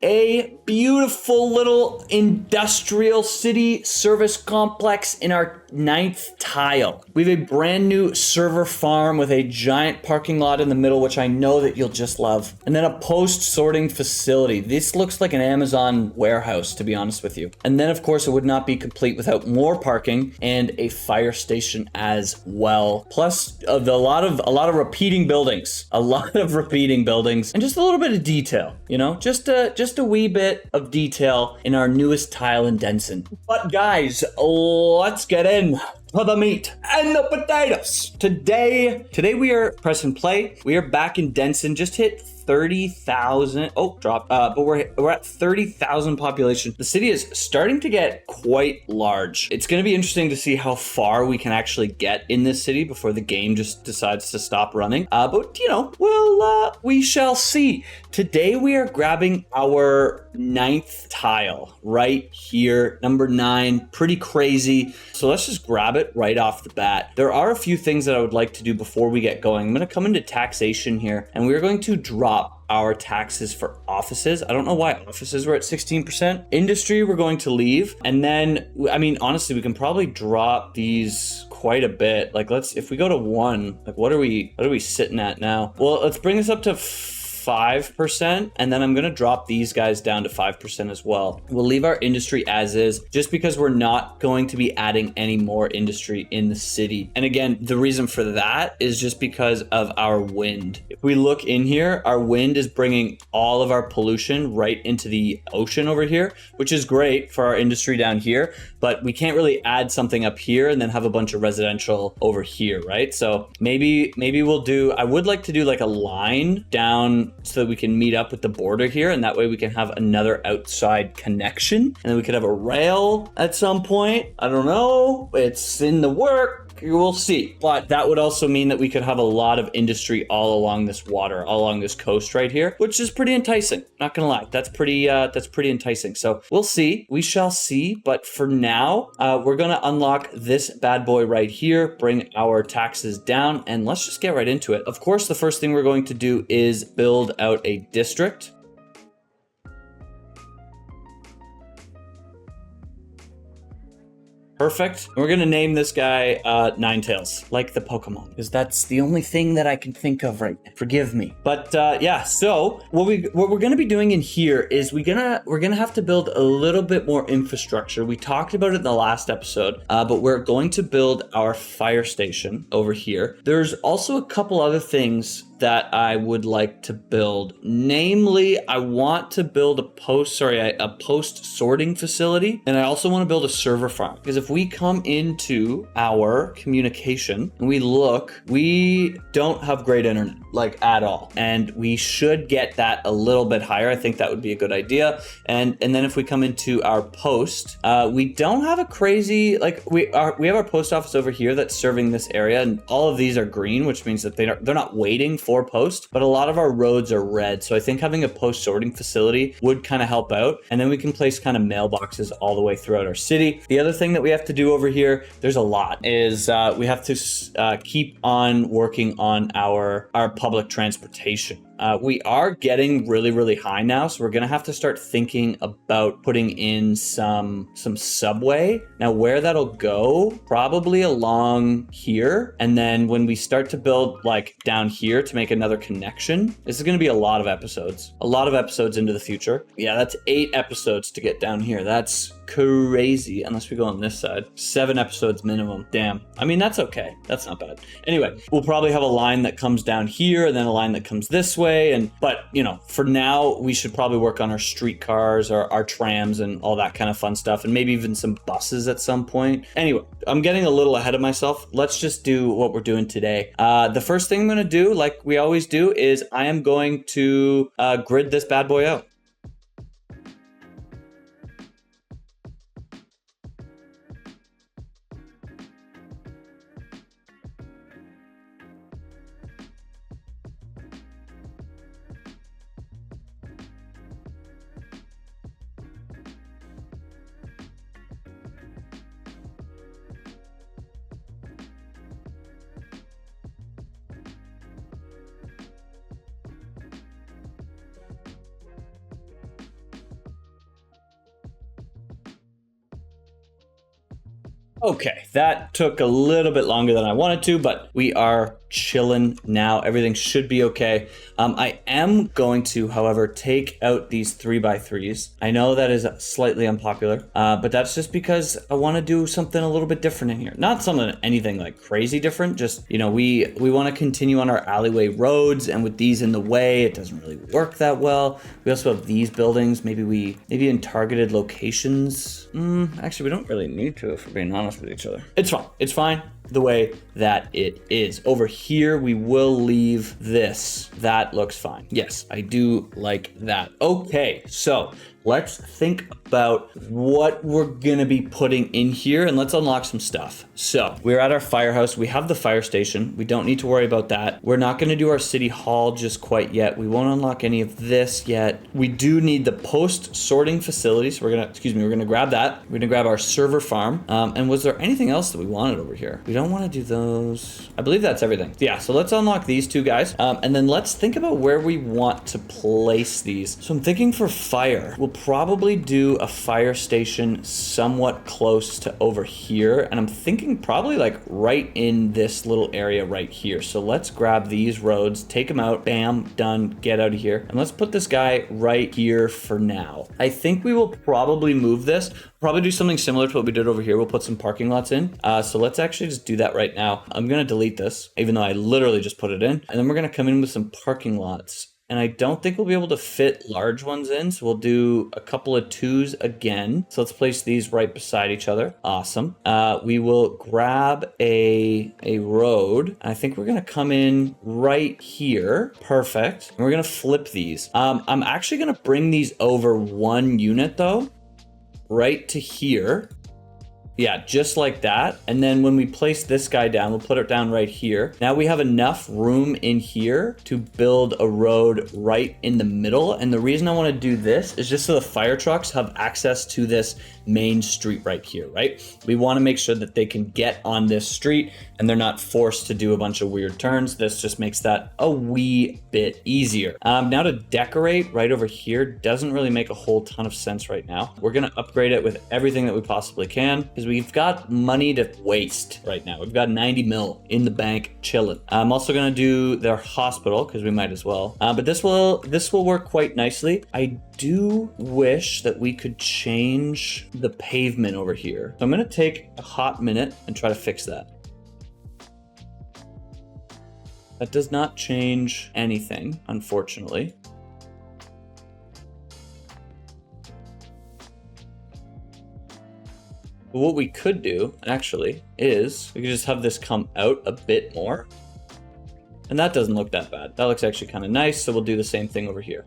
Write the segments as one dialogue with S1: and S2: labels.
S1: a beautiful little industrial city service complex in our 9th tile. We have a brand new server farm with a giant parking lot in the middle, which I know that you'll just love. And then a post sorting facility. This looks like an Amazon warehouse, to be honest with you. And then of course it would not be complete without more parking and a fire station as well. Plus a lot of repeating buildings, and just a little bit of detail, you know, just a wee bit of detail in our newest tile in Denson. But guys, let's get in to the meat and the potatoes. Today we are pressing play. We are back in Denson. Just hit 30,000. Oh, drop. But we're at 30,000 population. The city is starting to get quite large. It's going to be interesting to see how far we can actually get in this city before the game just decides to stop running. But you know, we shall see. Today we are grabbing our 9th tile right here, number 9. Pretty crazy. So let's just grab it right off the bat. There are a few things that I would like to do before we get going. I'm going to come into taxation here, and we're going to drop our taxes for offices. I don't know why offices were at 16%. Industry, we're going to leave. And then, I mean, honestly, we can probably drop these quite a bit. Like, if we go to 1, like, what are we sitting at now? Well, let's bring this up to 5%, and then I'm going to drop these guys down to 5% as well. We'll leave our industry as is, just because we're not going to be adding any more industry in the city. And again, the reason for that is just because of our wind. If we look in here, our wind is bringing all of our pollution right into the ocean over here, which is great for our industry down here, but we can't really add something up here and then have a bunch of residential over here, right? So maybe we'll do, I would like to do like a line down so that we can meet up with the border here, and that way we can have another outside connection, and then we could have a rail at some point. I don't know, it's in the work. We'll see. But that would also mean that we could have a lot of industry all along this water, all along this coast right here, which is pretty enticing. Not gonna lie, that's pretty enticing. So we'll see. We shall see. But for now, we're gonna unlock this bad boy right here, bring our taxes down, and let's just get right into it. Of course, the first thing we're going to do is build out a district. Perfect. And we're going to name this guy Ninetales, like the Pokemon, because that's the only thing that I can think of right now. Forgive me. But yeah, so what we're going to be doing in here is we're gonna have to build a little bit more infrastructure. We talked about it in the last episode, but we're going to build our fire station over here. There's also a couple other things that I would like to build. Namely, I want to build a post sorting facility, and I also want to build a server farm, because if we come into our communication and we look, we don't have great internet, like at all, and we should get that a little bit higher. I think that would be a good idea. And then if we come into our post, we don't have a crazy, like we have our post office over here that's serving this area, and all of these are green, which means that they're not waiting for post, but a lot of our roads are red. So I think having a post sorting facility would kind of help out. And then we can place kind of mailboxes all the way throughout our city. The other thing that we have to do over here, there's a lot, is we have to keep on working on our public transportation. We are getting really, really high now, so we're gonna have to start thinking about putting in some subway. Now, where that'll go, probably along here, and then when we start to build like down here to make another connection, this is gonna be a lot of episodes into the future. Yeah, that's 8 episodes to get down here. That's crazy, unless we go on this side. 7 episodes minimum. Damn. I mean, that's okay. That's not bad. Anyway, we'll probably have a line that comes down here and then a line that comes this way. But you know, for now, we should probably work on our streetcars or our trams and all that kind of fun stuff, and maybe even some buses at some point. Anyway, I'm getting a little ahead of myself. Let's just do what we're doing today. The first thing I'm going to do, like we always do, is I am going to grid this bad boy out. Okay, that took a little bit longer than I wanted to, but we are chilling now. Everything should be okay. I am going to, however, take out these 3x3s. I know that is slightly unpopular, but that's just because I want to do something a little bit different in here. Not anything like crazy different, just, you know, we want to continue on our alleyway roads, and with these in the way, it doesn't really work that well. We also have these buildings, maybe in targeted locations. Actually, we don't really need to, if we're being honest with each other. It's fine. It's fine the way that it is. Over here, we will leave this. That looks fine. Yes, I do like that. Okay, so let's think about what we're gonna be putting in here, and let's unlock some stuff. So we're at our firehouse. We have the fire station. We don't need to worry about that. We're not gonna do our city hall just quite yet. We won't unlock any of this yet. We do need the post sorting facility. So we're gonna grab that. We're gonna grab our server farm. And was there anything else that we wanted over here? We don't want to do those. I believe that's everything. Yeah, so let's unlock these two guys. And then let's think about where we want to place these. So I'm thinking for fire, we'll probably do a fire station somewhat close to over here. And I'm thinking probably like right in this little area right here. So let's grab these roads, take them out, bam, done, get out of here. And let's put this guy right here for now. I think we will probably move this. Probably do something similar to what we did over here. We'll put some parking lots in. So let's actually just do that right now. I'm gonna delete this, even though I literally just put it in. And then we're gonna come in with some parking lots. And I don't think we'll be able to fit large ones in, so we'll do a couple of 2s again. So let's place these right beside each other. Awesome. We will grab a road. I think we're gonna come in right here. Perfect. And we're gonna flip these. I'm actually gonna bring these over 1 unit though, right to here. Yeah, just like that. And then when we place this guy down, we'll put it down right here. Now we have enough room in here to build a road right in the middle. And the reason I want to do this is just so the fire trucks have access to this main street right here, right? We want to make sure that they can get on this street and they're not forced to do a bunch of weird turns. This just makes that a wee bit easier. Now to decorate right over here doesn't really make a whole ton of sense right now. We're going to upgrade it with everything that we possibly can because we've got money to waste right now. We've got 90 mil in the bank chilling. I'm also going to do their hospital because we might as well. But this will work quite nicely. I do wish that we could change the pavement over here. So I'm going to take a hot minute and try to fix that. That does not change anything, unfortunately. But what we could do, actually, is we could just have this come out a bit more. And that doesn't look that bad. That looks actually kind of nice, so we'll do the same thing over here.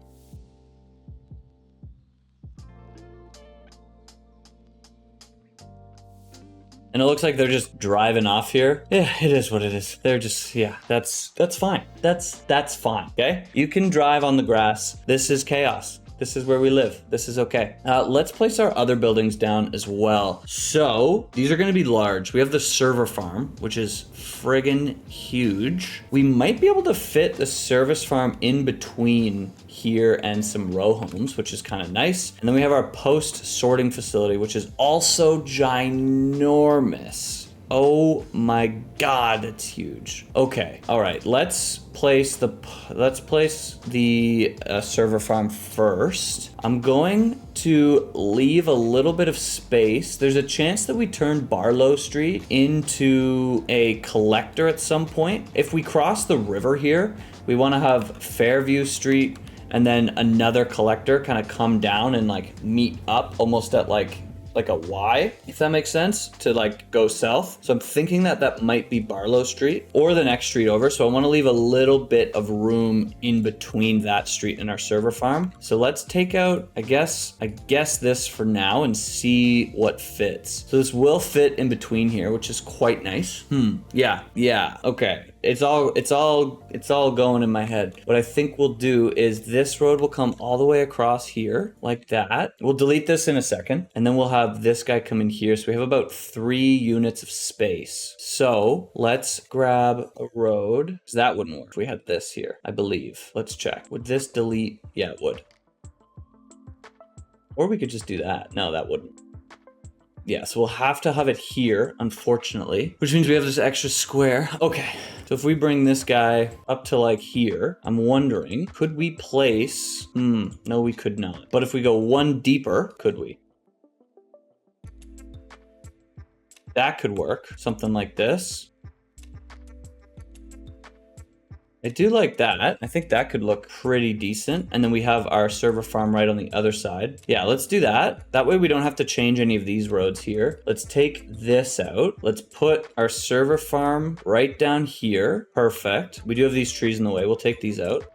S1: And it looks like they're just driving off here. Yeah, it is what it is. They're just, yeah, that's fine. That's fine, okay? You can drive on the grass. This is chaos. This is where we live. This is okay. Let's place our other buildings down as well. So these are gonna be large. We have the server farm, which is friggin' huge. We might be able to fit the service farm in between here and some row homes, which is kind of nice. And then we have our post sorting facility, which is also ginormous. Oh my God, it's huge. Okay, all right, let's place the server farm first. I'm going to leave a little bit of space. There's a chance that we turn Barlow Street into a collector at some point. If we cross the river here, we want to have Fairview Street and then another collector kind of come down and like meet up almost at like a Y, if that makes sense, to like go south. So I'm thinking that might be Barlow Street or the next street over. So I want to leave a little bit of room in between that street and our server farm. So let's take out, I guess this for now and see what fits. So this will fit in between here, which is quite nice. Yeah, okay. It's all going in my head. What I think we'll do is this road will come all the way across here like that. We'll delete this in a second and then we'll have this guy come in here. So we have about 3 units of space. So let's grab a road. So that wouldn't work if we had this here, I believe. Let's check. Would this delete? Yeah, it would. Or we could just do that. No, that wouldn't. Yeah, so we'll have to have it here, unfortunately, which means we have this extra square. Okay, so if we bring this guy up to like here, I'm wondering, could we place, no, we could not. But if we go one deeper, could we? That could work, something like this. I do like that. I think that could look pretty decent. And then we have our server farm right on the other side. Yeah, let's do that. That way we don't have to change any of these roads here. Let's take this out. Let's put our server farm right down here. Perfect. We do have these trees in the way. We'll take these out.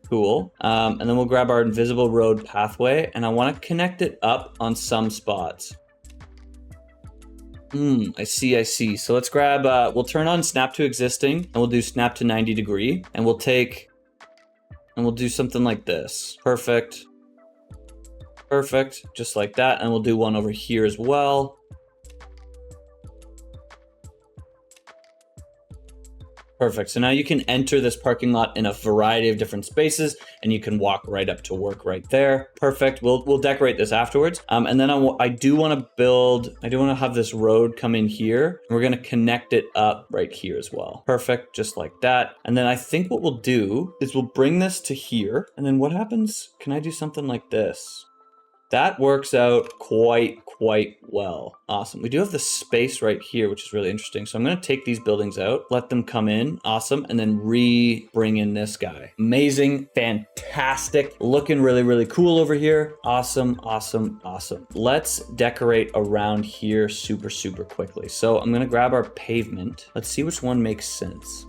S1: Cool. And then we'll grab our invisible road pathway, and I want to connect it up on some spots. I see. So let's grab, we'll turn on snap to existing, and we'll do snap to 90 degree, and we'll do something like this. Perfect. Just like that. And we'll do one over here as well. Perfect. So now you can enter this parking lot in a variety of different spaces, and you can walk right up to work right there. Perfect. We'll decorate this afterwards. And then I do want to have this road come in here. And we're going to connect it up right here as well. Perfect. Just like that. And then I think what we'll do is we'll bring this to here. And then what happens? Can I do something like this? That works out quite well. Awesome. We do have the space right here, which is really interesting. So I'm going to take these buildings out, let them come in. Awesome. And then bring in this guy. Amazing. Fantastic. Looking really cool over here. Awesome. Let's decorate around here super quickly. So I'm going to grab our pavement. Let's see which one makes sense.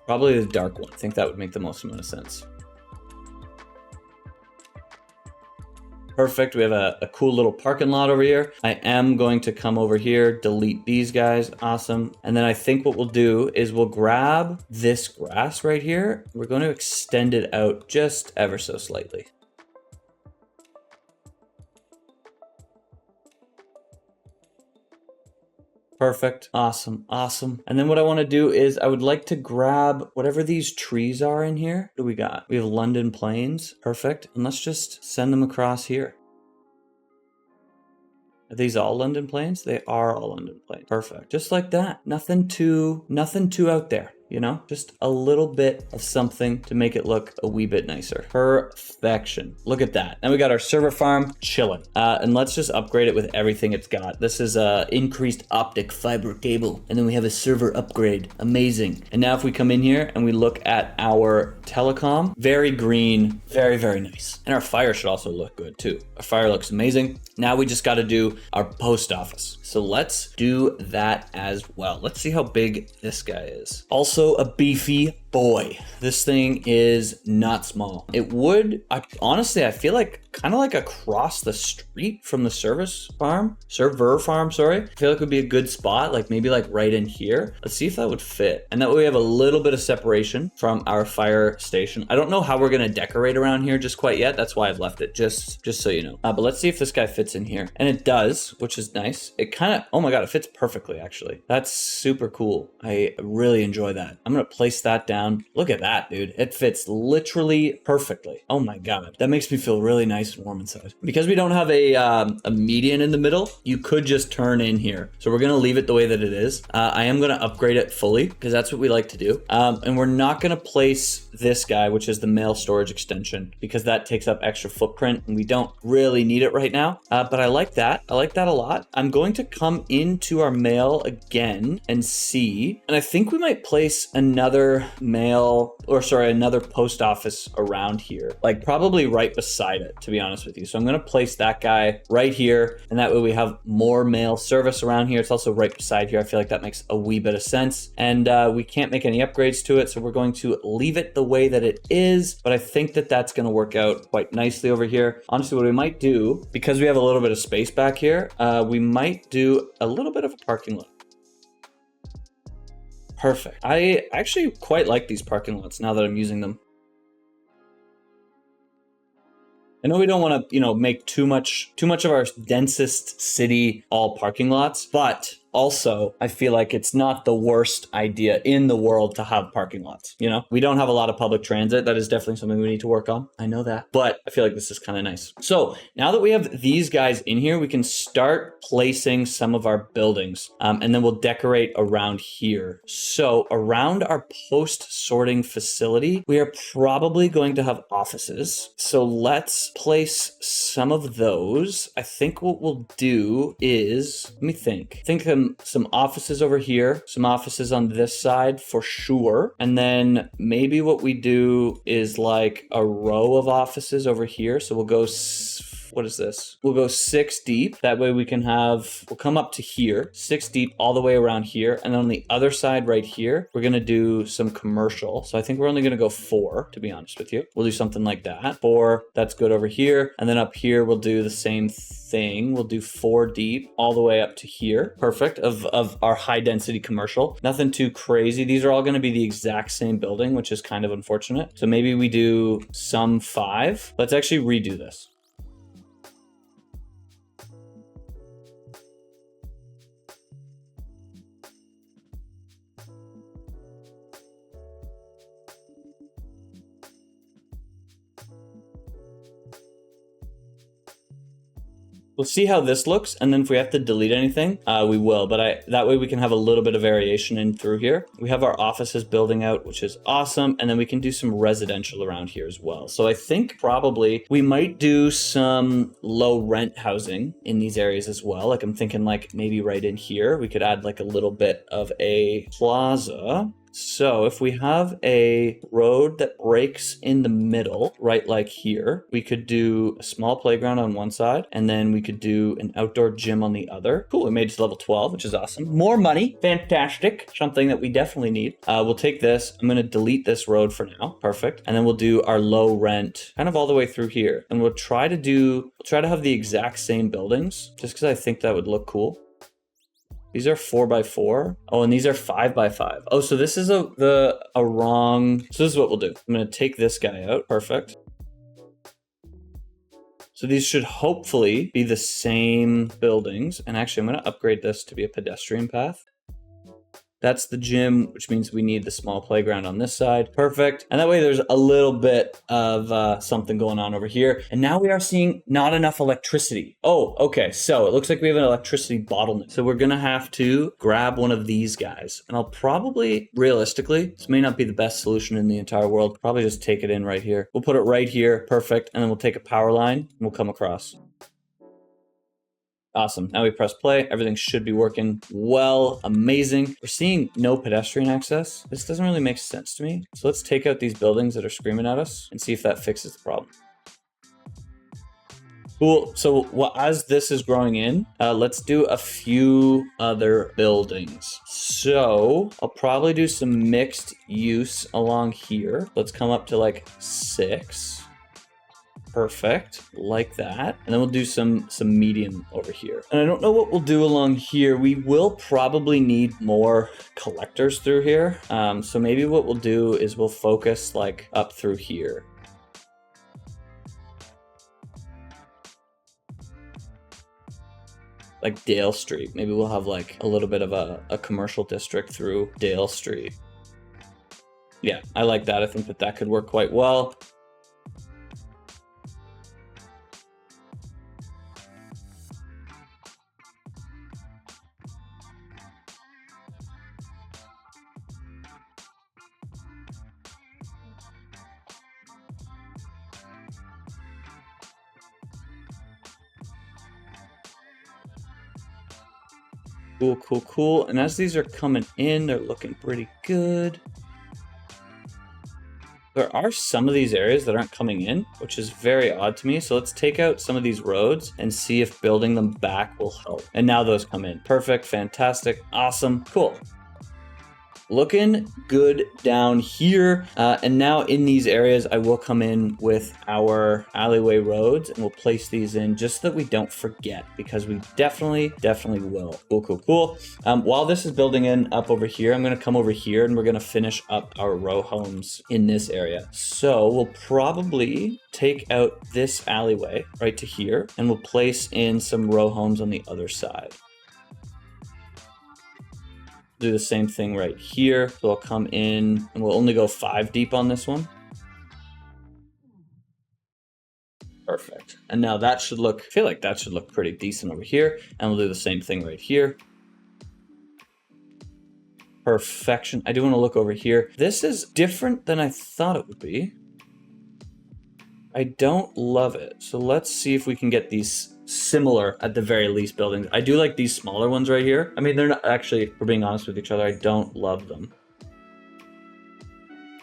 S1: Probably the dark one. I think that would make the most amount of sense. Perfect. We have a cool little parking lot over here. I am going to come over here, delete these guys. Awesome. And then I think what we'll do is we'll grab this grass right here. We're going to extend it out just ever so slightly. Perfect. Awesome. And then what I want to do is I would like to grab whatever these trees are in here. What do we got? We have London Plains. Perfect. And let's just send them across here. Are these all London Plains? They are all London Plains. Perfect. Just like that. Nothing too out there. You know, just a little bit of something to make it look a wee bit nicer. Perfection. Look at that. Now we got our server farm chilling. And let's just upgrade it with everything it's got. This is a increased optic fiber cable. And then we have a server upgrade. Amazing. And now if we come in here and we look at our telecom, very green, very nice. And our fire should also look good too. Our fire looks amazing. Now we just got to do our post office. So let's do that as well. Let's see how big this guy is. Also a beefy boy. This thing is not small. It would, honestly, I feel like kind of like across the street from the server farm, sorry. I feel like it would be a good spot, like maybe like right in here. Let's see if that would fit. And that way we have a little bit of separation from our fire station. I don't know how we're going to decorate around here just quite yet. That's why I've left it, just so you know. But let's see if this guy fits in here. And it does, which is nice. It kind of, oh my God, it fits perfectly actually. That's super cool. I really enjoy that. I'm going to place that down. Look at that, dude. It fits literally perfectly. Oh my God. That makes me feel really nice and warm inside. Because we don't have a median in the middle, you could just turn in here. So we're going to leave it the way that it is. I am going to upgrade it fully because that's what we like to do. And we're not going to place this guy, which is the mail storage extension, because that takes up extra footprint and we don't really need it right now. But I like that. I like that a lot. I'm going to come into our mail again and see. And I think we might place another another post office around here, like probably right beside it, to be honest with you. So I'm going to place that guy right here, and that way we have more mail service around here. It's also right beside here. I feel like that makes a wee bit of sense, and we can't make any upgrades to it, so we're going to leave it the way that it is. But I think that that's going to work out quite nicely over here. Honestly, what we might do, because we have a little bit of space back here, we might do a little bit of a parking lot. Perfect. I actually quite like these parking lots now that I'm using them. I know we don't want to, make too much of our densest city all parking lots, but Also, I feel like it's not the worst idea in the world to have parking lots. You know, we don't have a lot of public transit. That is definitely something we need to work on. I know that, but I feel like this is kind of nice. So now that we have these guys in here, we can start placing some of our buildings, and then we'll decorate around here. So around our post sorting facility, we are probably going to have offices. So let's place some of those. I think what we'll do is, let me think some offices over here, some offices on this side for sure. And then maybe what we do is like a row of offices over here. So we'll go, what is this? We'll go 6 deep. That way we can have, we'll come up to here, 6 deep all the way around here. And then on the other side right here, we're gonna do some commercial. So I think we're only gonna go 4, to be honest with you. We'll do something like that. 4, that's good over here. And then up here, we'll do the same thing. We'll do 4 deep all the way up to here. Perfect, of our high density commercial. Nothing too crazy. These are all gonna be the exact same building, which is kind of unfortunate. So maybe we do some 5. Let's actually redo this. We'll see how this looks, and then if we have to delete anything, we will. But that way we can have a little bit of variation in through here. We have our offices building out, which is awesome, and then we can do some residential around here as well. So I think probably we might do some low rent housing in these areas as well. Like I'm thinking like maybe right in here, we could add like a little bit of a plaza. So if we have a road that breaks in the middle, right like here, we could do a small playground on one side, and then we could do an outdoor gym on the other. Cool, we made it to level 12, which is awesome. More money, fantastic, something that we definitely need. We'll take this, I'm gonna delete this road for now, perfect. And then we'll do our low rent kind of all the way through here. And we'll try to have the exact same buildings, just because I think that would look cool. These are 4x4. Oh, and these are 5x5. Oh, so this is a wrong. So this is what we'll do. I'm gonna take this guy out. Perfect. So these should hopefully be the same buildings. And actually, I'm gonna upgrade this to be a pedestrian path. That's the gym, which means we need the small playground on this side. Perfect. And that way there's a little bit of something going on over here. And now we are seeing not enough electricity. Oh, okay. So it looks like we have an electricity bottleneck. So we're going to have to grab one of these guys. And I'll probably, realistically, this may not be the best solution in the entire world. Probably just take it in right here. We'll put it right here. Perfect. And then we'll take a power line and we'll come across. Awesome. Now we press play. Everything should be working well. Amazing. We're seeing no pedestrian access. This doesn't really make sense to me. So let's take out these buildings that are screaming at us and see if that fixes the problem. Cool. So as this is growing in, let's do a few other buildings. So I'll probably do some mixed use along here. Let's come up to like 6. Perfect, like that. And then we'll do some medium over here. And I don't know what we'll do along here. We will probably need more collectors through here. So maybe what we'll do is we'll focus like up through here. Like Dale Street. Maybe we'll have like a little bit of a commercial district through Dale Street. Yeah, I like that. I think that could work quite well. Cool, cool, cool. And as these are coming in, they're looking pretty good. There are some of these areas that aren't coming in, which is very odd to me. So let's take out some of these roads and see if building them back will help. And now those come in. Perfect, fantastic, awesome, cool. Looking good down here. And now in these areas, I will come in with our alleyway roads and we'll place these in just so that we don't forget, because we definitely will. Cool, cool, cool. While this is building in up over here, I'm gonna come over here and we're gonna finish up our row homes in this area. So we'll probably take out this alleyway right to here and we'll place in some row homes on the other side. Do the same thing right here. So I'll come in and we'll only go 5 deep on this one. Perfect. And now that should look, I feel like that should look pretty decent over here. And we'll do the same thing right here. Perfection. I do want to look over here. This is different than I thought it would be. I don't love it. So let's see if we can get these similar, at the very least, buildings. I do like these smaller ones right here. I mean, they're not actually, if we're being honest with each other, I don't love them.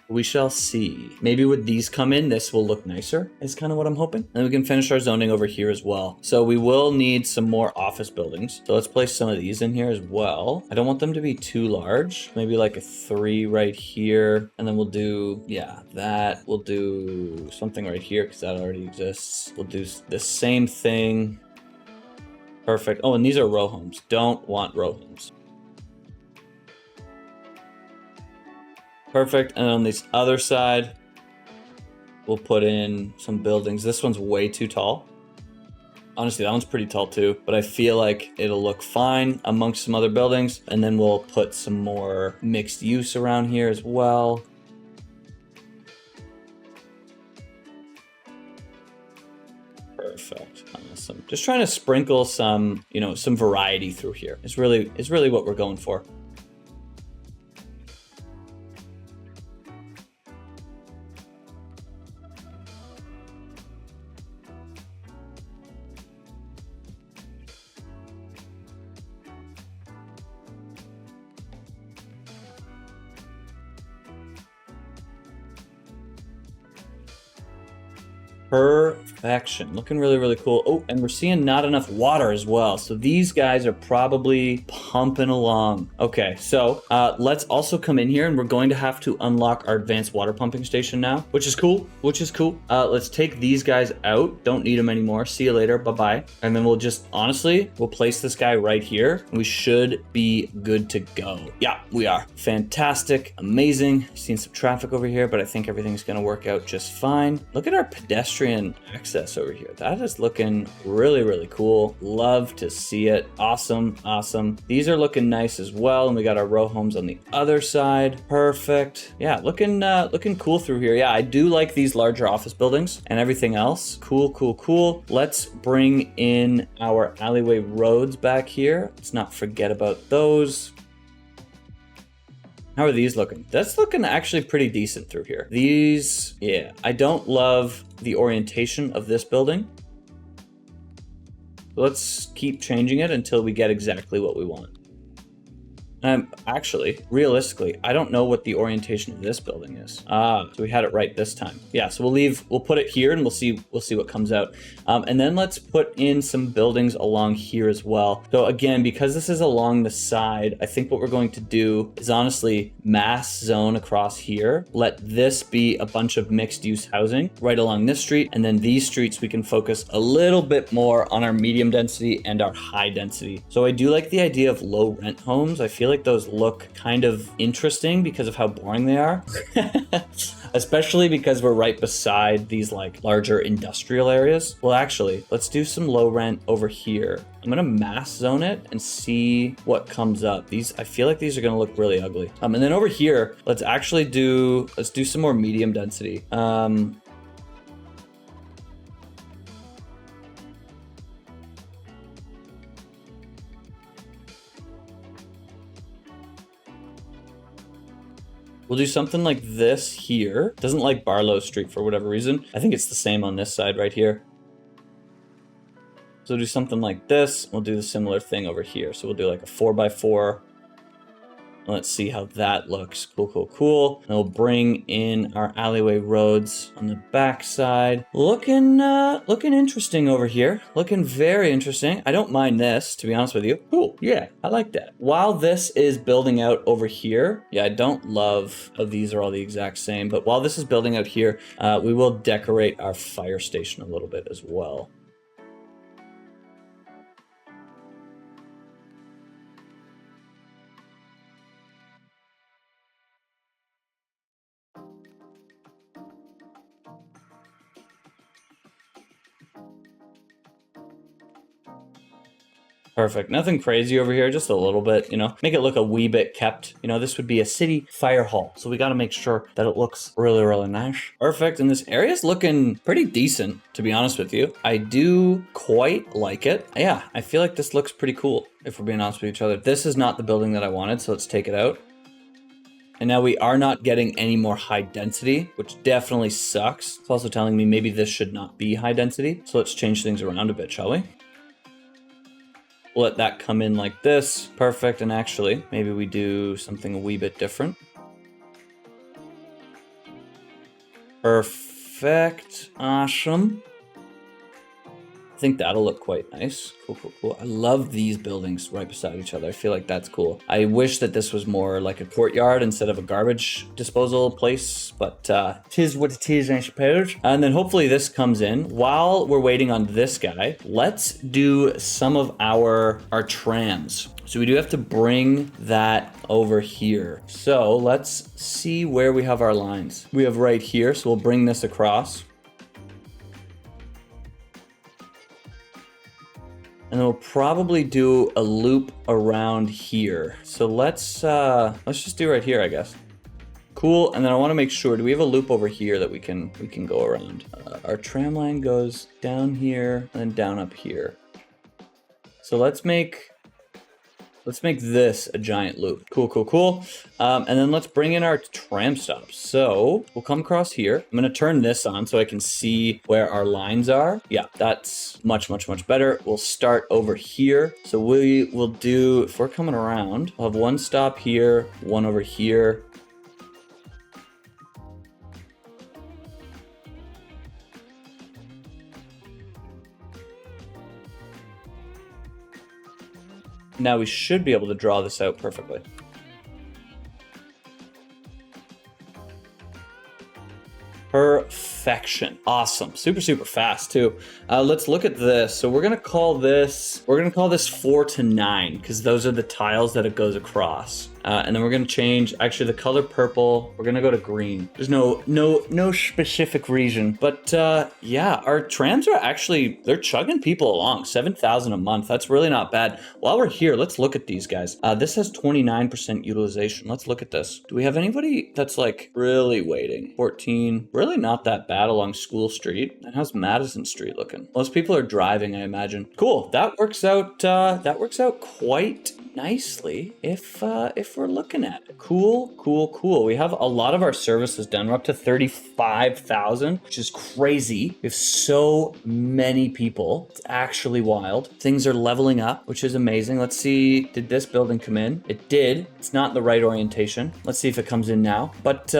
S1: We shall see. Maybe with these come in, this will look nicer, is kind of what I'm hoping. And we can finish our zoning over here as well. So we will need some more office buildings. So let's place some of these in here as well. I don't want them to be too large. Maybe like a 3 right here. And then we'll do, yeah, that. We'll do something right here because that already exists. We'll do the same thing. Perfect. Oh, and these are row homes. Don't want row homes. Perfect. And on this other side, we'll put in some buildings. This one's way too tall. Honestly, that one's pretty tall too, but I feel like it'll look fine amongst some other buildings. And then we'll put some more mixed use around here as well. Perfect. Awesome. Just trying to sprinkle some, you know, some variety through here. Is really what we're going for. Perfection. Looking really cool. Oh, and we're seeing not enough water as well. So these guys are probably pumping along. Okay, so let's also come in here and we're going to have to unlock our advanced water pumping station now, which is cool, let's take these guys out. Don't need them anymore. See you later. Bye-bye. And then we'll just, honestly, we'll place this guy right here. We should be good to go. Yeah, we are. Fantastic. Amazing. Seen some traffic over here, but I think everything's going to work out just fine. Look at our pedestrian access over here. That is looking really cool. Love to see it. Awesome. These are looking nice as well. And we got our row homes on the other side. Perfect. Yeah, looking cool through here. Yeah, I do like these larger office buildings and everything else. Cool. Let's bring in our alleyway roads back here. Let's not forget about those. How are these looking? That's looking actually pretty decent through here. These, yeah, I don't love the orientation of this building. Let's keep changing it until we get exactly what we want. Actually, realistically, I don't know what the orientation of this building is. So we had it right this time. Yeah, so we'll put it here and we'll see what comes out. And then let's put in some buildings along here as well. So again, because this is along the side, I think what we're going to do is honestly mass zone across here. Let this be a bunch of mixed use housing right along this street. And then these streets, we can focus a little bit more on our medium density and our high density. So I do like the idea of low rent homes. I feel like those look kind of interesting because of how boring they are. Especially because we're right beside these like larger industrial areas. Well, actually, let's do some low rent over here. I'm gonna mass zone it and see what comes up. I feel like these are gonna look really ugly. And then over here, let's do some more medium density. We'll do something like this here. Doesn't like Barlow Street for whatever reason. I think it's the same on this side right here. So we'll do something like this. We'll do the similar thing over here. So we'll do like a 4x4. Let's see how that looks. Cool. And we'll bring in our alleyway roads on the back side. Looking interesting over here. Looking very interesting. I don't mind this, to be honest with you. Cool. Yeah, I like that. While this is building out over here, yeah, I don't love how these are all the exact same, but while this is building out here, we will decorate our fire station a little bit as well. Perfect. Nothing crazy over here, just a little bit, you know, make it look a wee bit kept. You know, this would be a city fire hall, so we got to make sure that it looks really, really nice. Perfect. And this area is looking pretty decent, to be honest with you. I do quite like it. Yeah, I feel like this looks pretty cool, if we're being honest with each other. This is not the building that I wanted, so let's take it out. And now we are not getting any more high density, which definitely sucks. It's also telling me maybe this should not be high density. So let's change things around a bit, shall we? We'll let that come in like this. Perfect. And actually, maybe we do something a wee bit different. Perfect. Awesome. I think that'll look quite nice. Cool, cool, cool. I love these buildings right beside each other. I feel like that's cool. I wish that this was more like a courtyard instead of a garbage disposal place, but tis what it is, I suppose. And then hopefully this comes in. While we're waiting on this guy, let's do some of our trams. So we do have to bring that over here. So let's see where we have our lines. We have right here, so we'll bring this across. And then we'll probably do a loop around here. So let's just do right here, I guess. Cool. And then I want to make sure, do we have a loop over here that we can go around? Our tram line goes down here and then down up here. So let's make this a giant loop. Cool, cool, cool. And then let's bring in our tram stops. So we'll come across here. I'm gonna turn this on so I can see where our lines are. Yeah, that's much, much, much better. We'll start over here. So we will do, if we're coming around, we'll have one stop here, one over here. Now we should be able to draw this out perfectly. Perfection. Awesome. Super, super fast too. Let's look at this. So we're going to call this 4 to 9 because those are the tiles that it goes across. And then we're going to change actually the color purple. We're going to go to green. There's no specific reason, but yeah, our trams are actually, they're chugging people along. 7,000 a month. That's really not bad. While we're here, let's look at these guys. This has 29% utilization. Let's look at this. Do we have anybody that's like really waiting? 14, really not that bad along School Street. And how's Madison Street looking? Most people are driving, I imagine. Cool. That works out quite nicely if we're looking at it. Cool, cool, cool. We have a lot of our services done. We're up to 35,000, which is crazy. We have so many people. It's actually wild. Things are leveling up, which is amazing. Let's see, did this building come in? It did. It's not in the right orientation. Let's see if it comes in now. But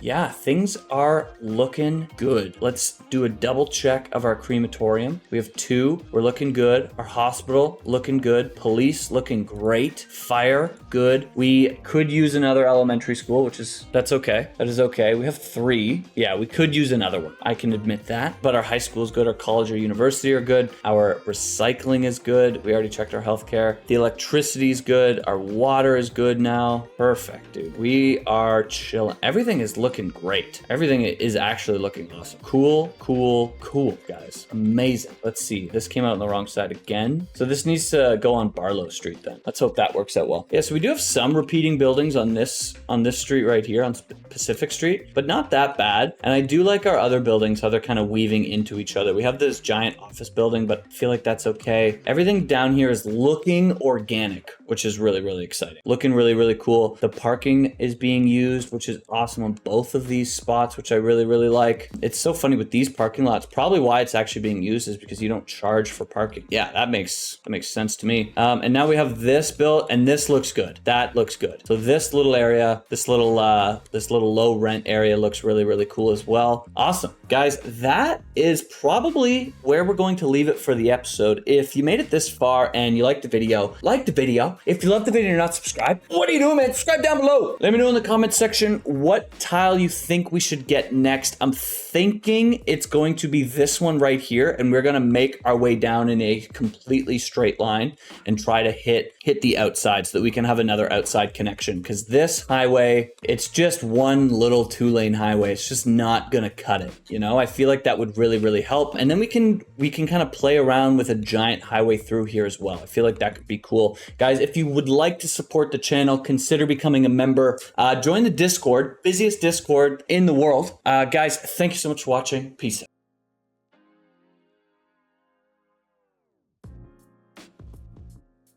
S1: yeah, things are looking good. Let's do a double check of our crematorium. We have 2. We're looking good. Our hospital looking good. Police looking great. Fire, good. We could use another elementary school, that's okay. That is okay. We have 3. Yeah, we could use another one. I can admit that. But our high school is good. Our college or university are good. Our recycling is good. We already checked our healthcare. The electricity is good. Our water is good now. Perfect, dude. We are chilling. Everything is looking great. Everything is actually looking awesome. Cool, cool, cool, guys. Amazing. Let's see. This came out on the wrong side again. So this needs to go on Barlow Street then. Let's hope that works out well. Yeah, so we do have some repeating buildings on this street right here on Pacific Street, but not that bad. And I do like our other buildings, how they're kind of weaving into each other. We have this giant office building, but I feel like that's okay. Everything down here is looking organic, which is really, really exciting. Looking really, really cool. The parking is being used, which is awesome on both of these spots, which I really, really like. It's so funny with these parking lots. Probably why it's actually being used is because you don't charge for parking. Yeah, that makes sense to me. And now we have this built, and this looks good. That looks good. So this little area, this little low rent area looks really, really cool as well. Awesome. Guys, that is probably where we're going to leave it for the episode. If you made it this far and you liked the video, like the video. If you love the video and you're not subscribed, what are you doing, man? Subscribe down below. Let me know in the comment section what tile you think we should get next. I'm thinking it's going to be this one right here, and we're going to make our way down in a completely straight line and try to hit the outside so that we can have another outside connection, because this highway, it's just one little 2-lane highway. It's just not going to cut it, you You know, I feel like that would really help. And then we can kind of play around with a giant highway through here as well. I feel like that could be cool. Guys, if you would like to support the channel, consider becoming a member. Join the Discord, busiest Discord in the world. Guys, thank you so much for watching. Peace out.